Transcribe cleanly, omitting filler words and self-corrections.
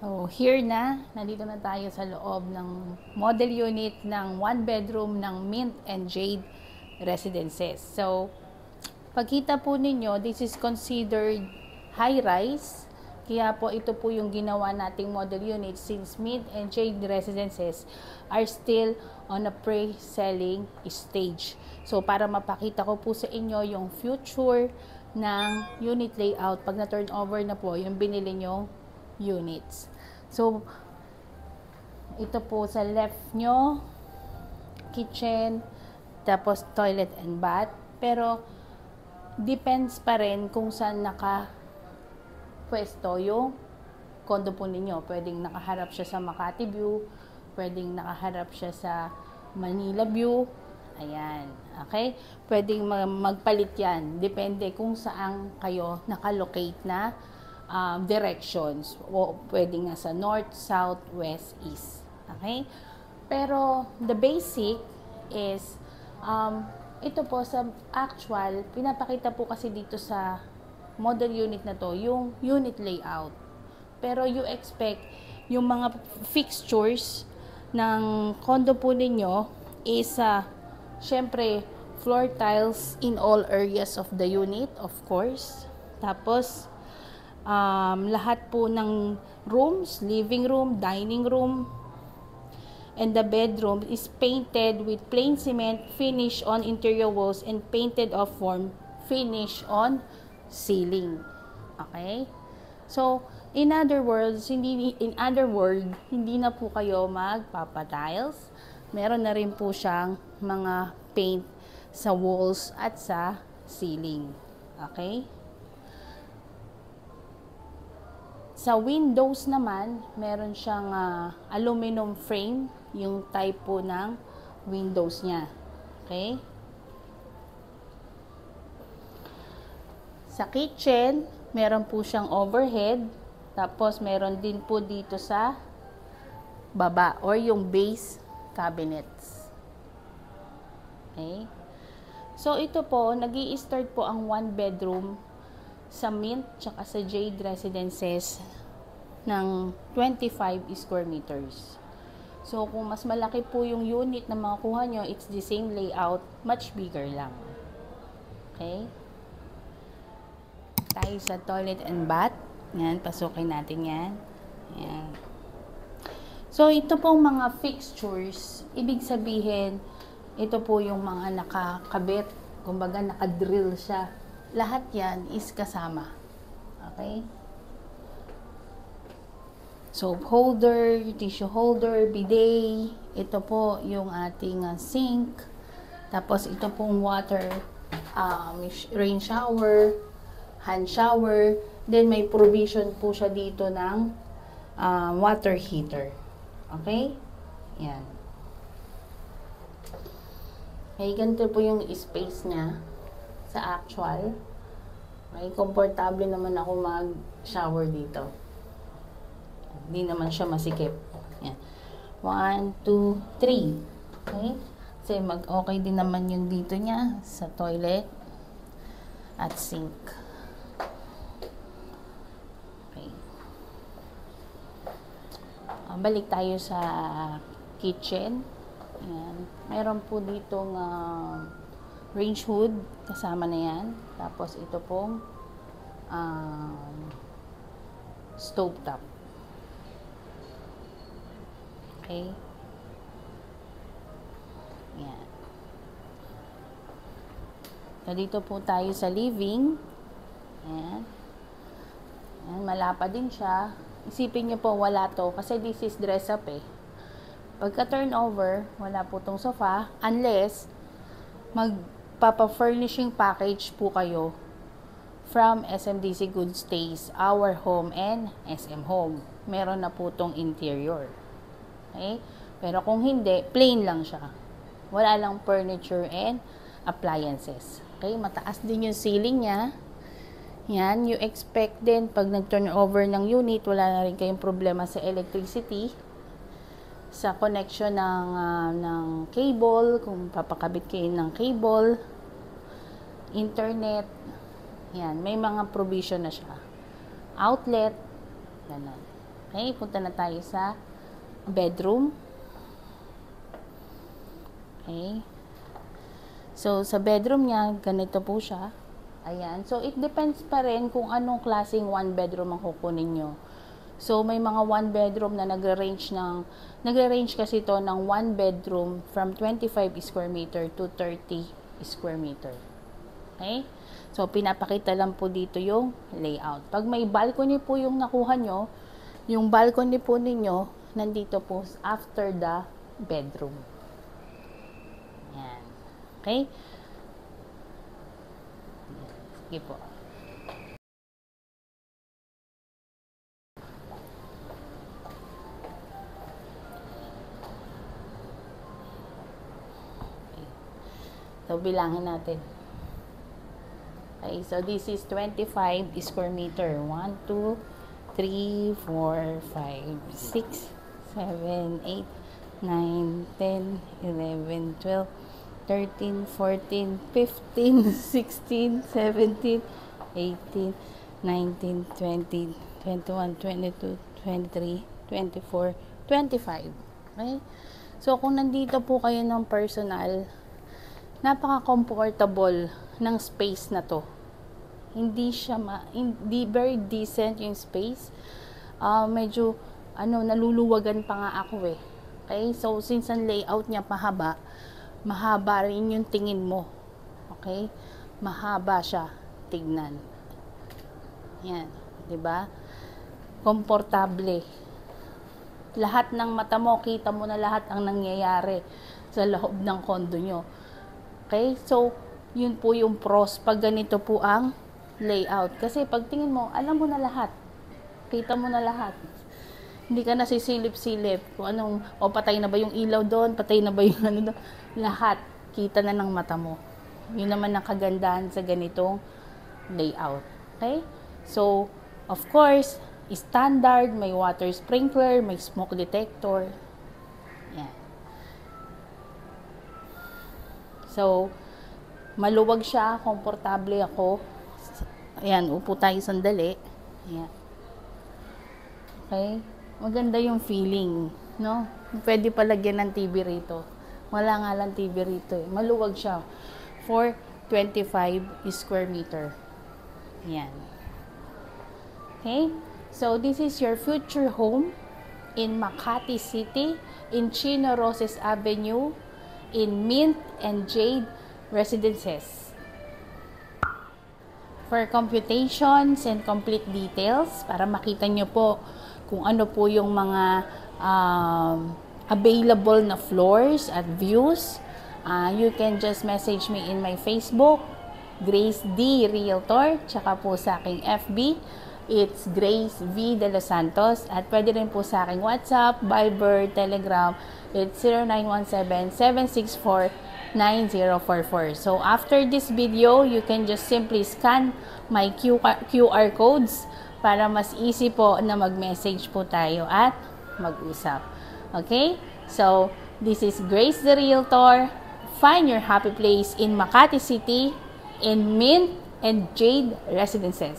So, here na, nandito na tayo sa loob ng model unit ng 1 bedroom ng Mint and Jade Residences. So, pagkita po ninyo, this is considered high-rise. Kaya po ito po yung ginawa nating model unit since Mint and Jade Residences are still on a pre-selling stage. So, para mapakita ko po sa inyo yung future ng unit layout pag na-turn over na po yung binili nyo units. So, ito po sa left nyo, kitchen, tapos toilet and bath. Pero, depends pa rin kung saan pwesto yung condo po ninyo. Pwedeng nakaharap siya sa Makati View, pwedeng nakaharap siya sa Manila View. Ayan, okay? Pwedeng magpalit yan. Depende kung saan kayo nakalocate na directions. O pwedeng nga sa north, south, west, east. Okay? Pero the basic is ito po sa actual, pinapakita po kasi dito sa model unit na to, yung unit layout. Pero you expect yung mga fixtures ng condo po ninyo is syempre floor tiles in all areas of the unit, of course. Tapos lahat po ng rooms, living room, dining room, and the bedroom is painted with plain cement finish on interior walls and painted off form finish on ceiling. Okay? So, in other words, hindi na po kayo magpapa-tiles. Meron na rin po siyang mga paint sa walls at sa ceiling. Okay? Sa windows naman, meron siyang aluminum frame, yung type po ng windows niya. Okay? Sa kitchen, meron po siyang overhead, tapos meron din po dito sa baba or yung base cabinets. Okay? So, ito po, nag-i-start po ang 1 bedroom sa Mint tsaka sa Jade Residences ng 25 square meters. So, kung mas malaki po yung unit na makukuha nyo, it's the same layout, much bigger lang. Okay? Tayo sa toilet and bath. Yan, pasukin natin yan. Yan. So, ito pong mga fixtures, ibig sabihin, ito po yung mga nakakabit, kumbaga nakadrill siya. Lahat yan is kasama. Okay? Soap holder, tissue holder, bidet. Ito po yung ating sink. Tapos ito pong water, rain shower, hand shower. Then may provision po siya dito ng water heater. Okay? Yan. Okay, ganito po yung space niya sa actual. Okay, komportable naman ako mag-shower dito. Hindi naman siya masikip. Yan. 1, 2, 3. Okay? Kasi mag-okay din naman yung dito niya sa toilet at sink. Okay. Balik tayo sa kitchen. Yan. Meron po ditong range hood, kasama na yan. Tapos ito pong stove top. Okay? Yan. So, dito po tayo sa living. Yan. Yan, malapa din siya. Isipin nyo po, wala to. Kasi this is dress up eh. Pagka turnover, wala po tong sofa. Unless, magpapa-furnishing package po kayo from SMDC Good Stays, Our Home, and SM Home. Meron na po tong interior. Okay? Pero kung hindi, plain lang siya. Wala lang furniture and appliances. Okay? Mataas din yung ceiling niya. Yan. You expect din, pag nag-turnover ng unit, wala na rin kayong problema sa electricity. Sa connection ng cable, kung papakabit kayo ng cable, internet, yan, may mga provision na siya. Outlet, ganun. Okay, punta na tayo sa bedroom. Okay. So, sa bedroom niya, ganito po siya. Ayan. So, it depends pa rin kung anong klaseng one bedroom ang kukunin nyo. So, may mga one bedroom na nagre-range kasi ito ng one bedroom from 25 square meter to 30 square meter. Okay? So, pinapakita lang po dito yung layout. Pag may balcony po yung nakuha nyo, yung balcony po ninyo, nandito po after the bedroom. Yan. Okay? Sige po. So, bilangin natin. Okay, so this is 25 square meter. 1, 2, 3, 4, 5, 6, 7, 8, 9, 10, 11, 12, 13, 14, 15, 16, 17, 18, 19, 20, 21, 22, 23, 24, 25. Okay? So, kung nandito po kayo ng personal, napaka-comfortable ng space na to. Hindi very decent yung space. Medyo naluluwagan pa nga ako eh. Okay? So since ang layout niya mahaba rin yung tingin mo. Okay? Mahaba siya tignan. Yan, 'di ba? Komportable. Lahat ng mata mo, kita mo na lahat ang nangyayari sa loob ng kondo nyo. Okay? So, yun po yung pros pag ganito po ang layout. Kasi pag tingin mo, alam mo na lahat. Kita mo na lahat. Hindi ka na sisilip-silip. Kung anong, patay na ba yung ilaw doon? Patay na ba yung ano doon? Lahat. Kita na ng mata mo. Yun naman ang kagandahan sa ganitong layout. Okay? So, of course, standard, may water sprinkler, may smoke detector. Yan. So, maluwag siya, komportable ako. Ayan, upo tayo sandali. Ayan. Okay? Maganda yung feeling, no? Pwede palagyan ng TV rito. Wala nga lang TV rito eh. Maluwag siya for 25 square meter. Ayan. Okay? So, this is your future home in Makati City, in Chino Roses Avenue, in Mint and Jade Residences. For computations and complete details, para makita nyo po kung ano po yung mga available na floors at views, you can just message me in my Facebook, Grace D. Realtor, tsaka po sa aking FB, it's Grace V. De Los Santos, at pwede rin po sa aking WhatsApp, Viber, Telegram, it's 0917-764-9044. So, after this video, you can just simply scan my QR codes para mas easy po na mag-message po tayo at mag-usap. Okay? So, this is Grace the Realtor. Find your happy place in Makati City, in Mint and Jade Residences.